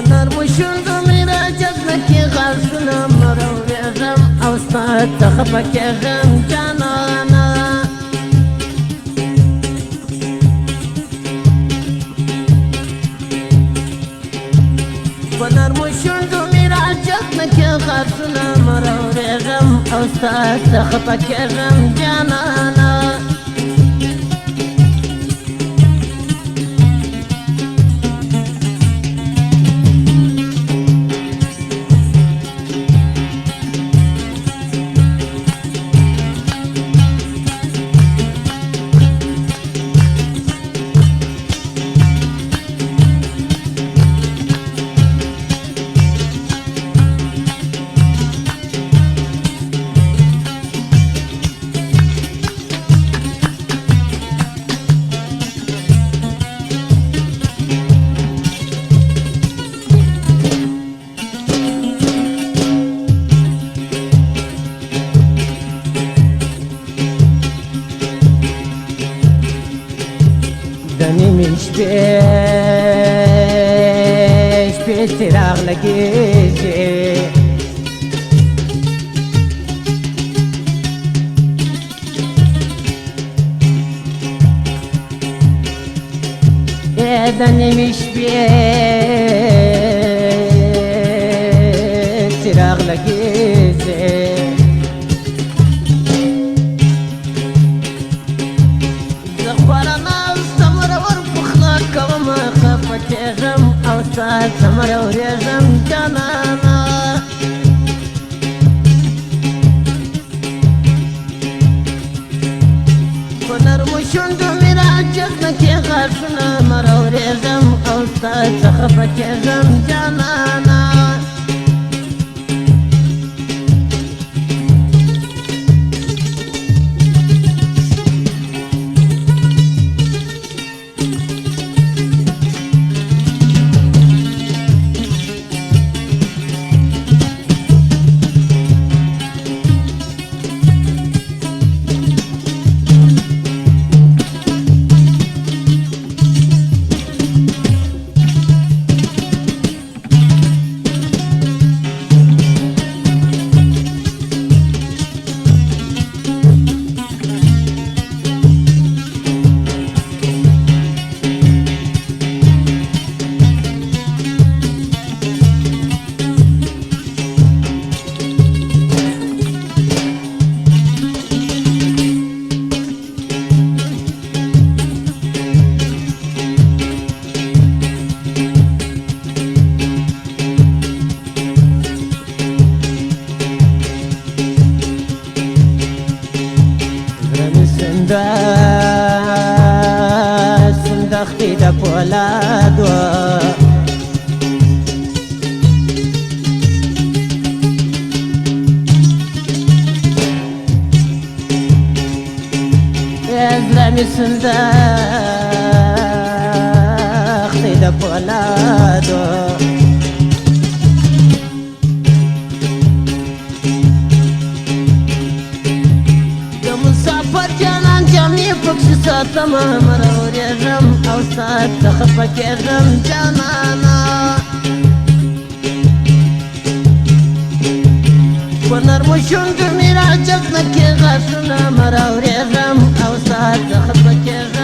نرمو شوندو میرا جزمکی غرسنا مرو ریغم اوستاد تخبک غم جانانا نرمو شوندو میرا جزمکی غرسنا مرو ریغم اوستاد تخبک غم جانانا دنیمش پیش چراغ لگیجی دنیمش پیش چراغ لگیجی غم اوستاد سمر وريغم جانانا ونرمو شوندو میرا جزمکی غرسنا مر وريغم اوستاد سخفك غم جانانا سندختي دا بولادو ازلامي سندختي دا بولادو ساتما مرور يغم اوستاد تخفك غم جانانا ونرمو شوندو میرا جزمك غرسنا مرور يغم اوستاد تخفك